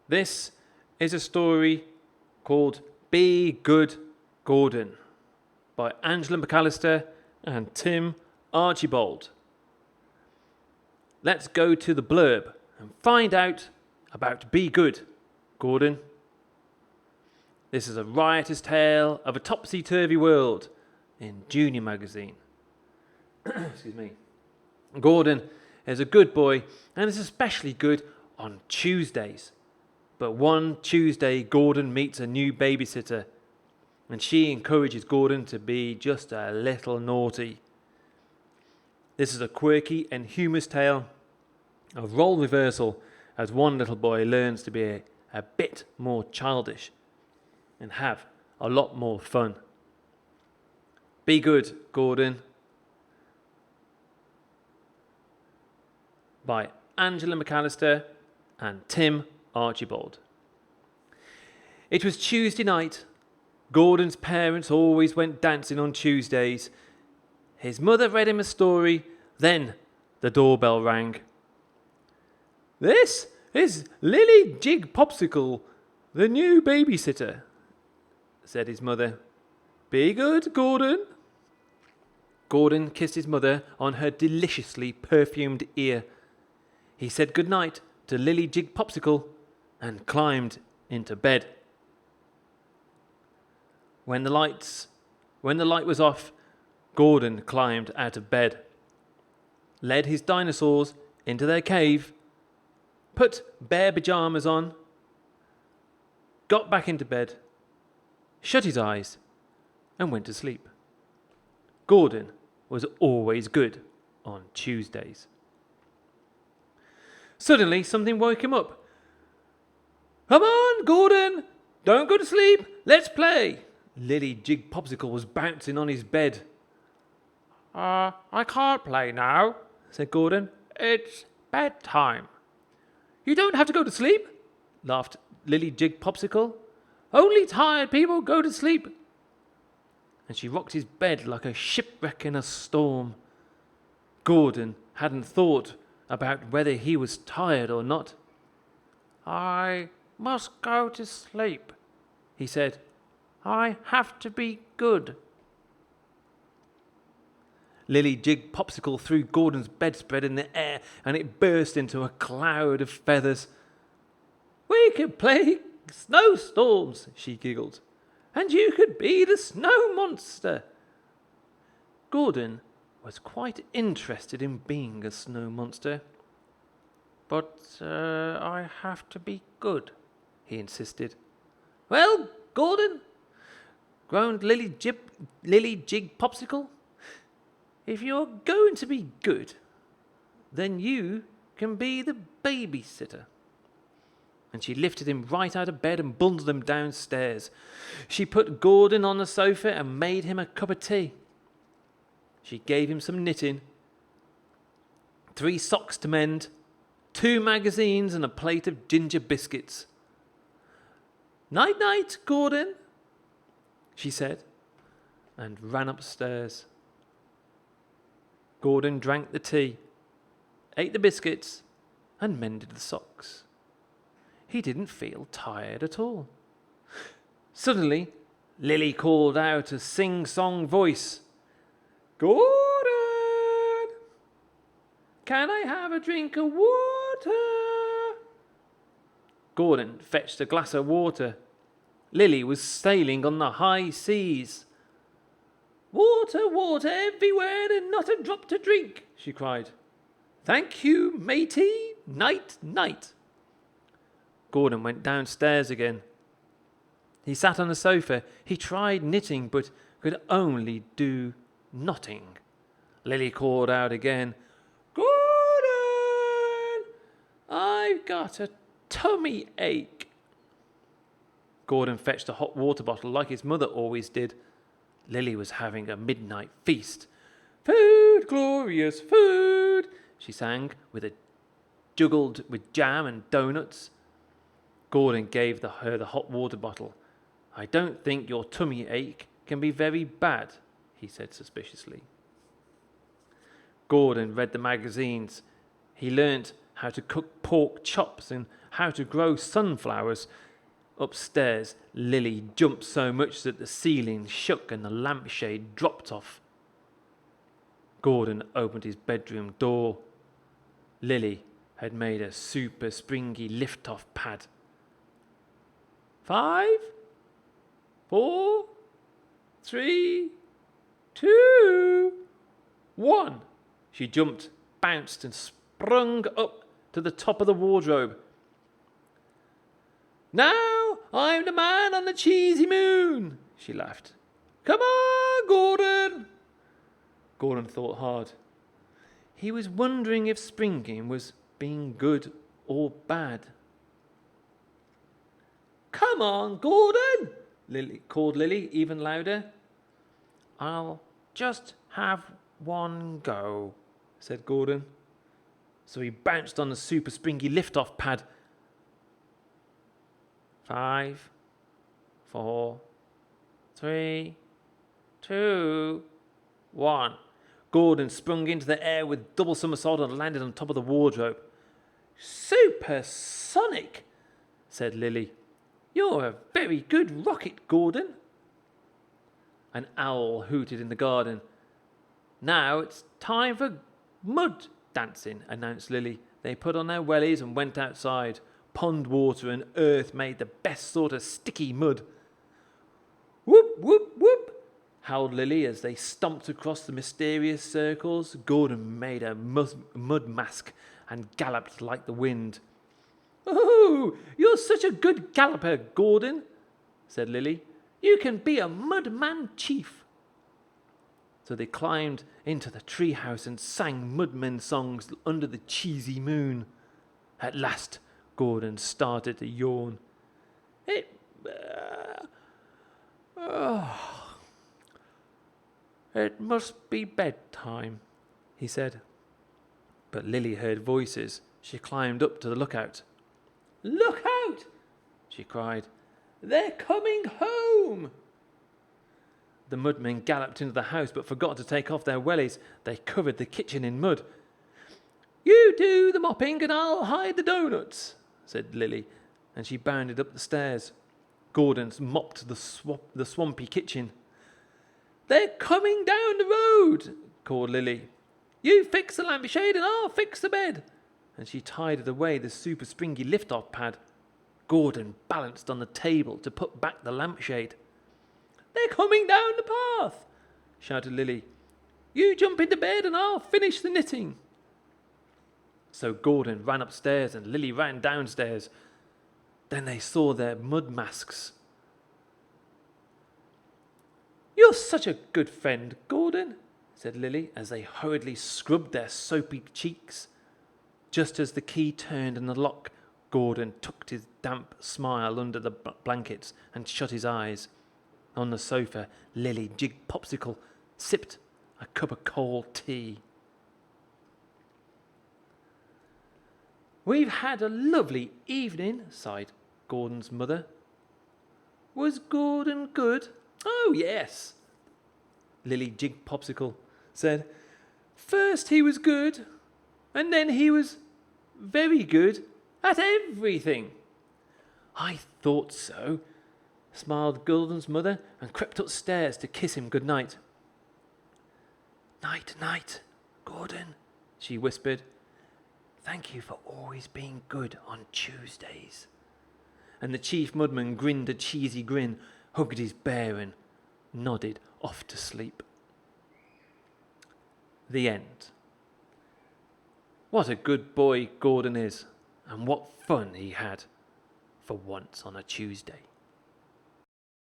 This is a story called Be Good, Gordon by Angela McAllister and Tim Archibald. Let's go to the blurb and find out about Be Good, Gordon. This is a riotous tale of a topsy-turvy world in Junior magazine. Excuse me. Gordon is a good boy and is especially good on Tuesdays. But one Tuesday, Gordon meets a new babysitter and she encourages Gordon to be just a little naughty. This is a quirky and humorous tale of role reversal as one little boy learns to be a bit more childish and have a lot more fun. Be Good, Gordon by Angela McAllister and Tim Archibald. It was Tuesday night. Gordon's parents always went dancing on Tuesdays. His mother read him a story, then the doorbell rang. "This is Lily Jig Popsicle, the new babysitter," said his mother. "Be good, Gordon." Gordon kissed his mother on her deliciously perfumed ear. He said goodnight to Lily Jig Popsicle and climbed into bed. When the light was off, Gordon climbed out of bed, led his dinosaurs into their cave, put bear pajamas on, got back into bed, shut his eyes, and went to sleep. Gordon was always good on Tuesdays. Suddenly, something woke him up. "Come on, Gordon! Don't go to sleep! Let's play!" Lily Jig Popsicle was bouncing on his bed. I can't play now," said Gordon. "It's bedtime." "You don't have to go to sleep," laughed Lily Jig Popsicle. "Only tired people go to sleep." And she rocked his bed like a shipwreck in a storm. Gordon hadn't thought about whether he was tired or not. "I must go to sleep," he said. "I have to be good." Lily Jig Popsicle threw Gordon's bedspread in the air and it burst into a cloud of feathers. "We could play snowstorms," she giggled, "and you could be the snow monster." Gordon was quite interested in being a snow monster. "But I have to be good," he insisted. "Well, Gordon," groaned Lily Jig Popsicle, "if you're going to be good, then you can be the babysitter." And she lifted him right out of bed and bundled him downstairs. She put Gordon on the sofa and made him a cup of tea. She gave him some knitting, 3 socks to mend, 2 magazines and a plate of ginger biscuits. "Night-night, Gordon," she said, and ran upstairs. Gordon drank the tea, ate the biscuits, and mended the socks. He didn't feel tired at all. Suddenly, Lily called out a sing-song voice. "Gordon, can I have a drink of water?" Gordon fetched a glass of water. Lily was sailing on the high seas. "Water, water everywhere and not a drop to drink," she cried. "Thank you, matey. Night, night." Gordon went downstairs again. He sat on the sofa. He tried knitting, but could only do knotting. Lily called out again, "Gordon, I've got a tummy ache." Gordon fetched a hot water bottle like his mother always did. Lily was having a midnight feast. "Food, glorious food," she sang, juggled with jam and donuts. Gordon gave her the hot water bottle. "I don't think your tummy ache can be very bad," he said suspiciously. Gordon read the magazines. He learnt how to cook pork chops and how to grow sunflowers. Upstairs, Lily jumped so much that the ceiling shook and the lampshade dropped off. Gordon opened his bedroom door. Lily had made a super springy lift-off pad. 5, 4, 3, 2, 1. She jumped, bounced, and sprung up to the top of the wardrobe. Now I'm the man on the cheesy moon, she laughed. Come on, Gordon. Gordon thought hard. He was wondering if springing was being good or bad. Come on, Gordon, called Lily even louder. I'll just have one go, said Gordon. So he bounced on the super springy lift-off pad. 5, 4, 3, 2, 1. Gordon sprung into the air with double somersault and landed on top of the wardrobe. Supersonic, said Lily. You're a very good rocket, Gordon. An owl hooted in the garden. Now it's time for mud dancing, announced Lily. They put on their wellies and went outside. Pond water and earth made the best sort of sticky mud. Whoop, whoop, whoop, howled Lily as they stomped across the mysterious circles. Gordon made a mud mask and galloped like the wind. Oh, you're such a good galloper, Gordon, said Lily. You can be a mudman chief. So they climbed into the treehouse and sang mudmen songs under the cheesy moon. At last, Gordon started to yawn. It must be bedtime, he said. But Lily heard voices. She climbed up to the lookout. Look out, she cried. They're coming home. The mudmen galloped into the house but forgot to take off their wellies. They covered the kitchen in mud. You do the mopping and I'll hide the doughnuts, said Lily, and she bounded up the stairs. Gordon mopped the swampy kitchen. They're coming down the road, called Lily. You fix the lampshade and I'll fix the bed. And she tidied away the super springy lift-off pad. Gordon balanced on the table to put back the lampshade. They're coming down the path, shouted Lily. You jump into bed and I'll finish the knitting. So Gordon ran upstairs and Lily ran downstairs. Then they saw their mud masks. You're such a good friend, Gordon, said Lily as they hurriedly scrubbed their soapy cheeks. Just as the key turned in the lock, Gordon tucked his damp smile under the blankets and shut his eyes. On the sofa, Lily jigged popsicle, sipped a cup of cold tea. We've had a lovely evening, sighed Gordon's mother. Was Gordon good? Oh, yes, Lily jigged popsicle said. First he was good, and then he was very good at everything. I thought so, smiled Gordon's mother and crept upstairs to kiss him good night. Night, night, Gordon, she whispered. Thank you for always being good on Tuesdays. And the chief mudman grinned a cheesy grin, hugged his bear and nodded off to sleep. The end. What a good boy Gordon is, and what fun he had for once on a Tuesday.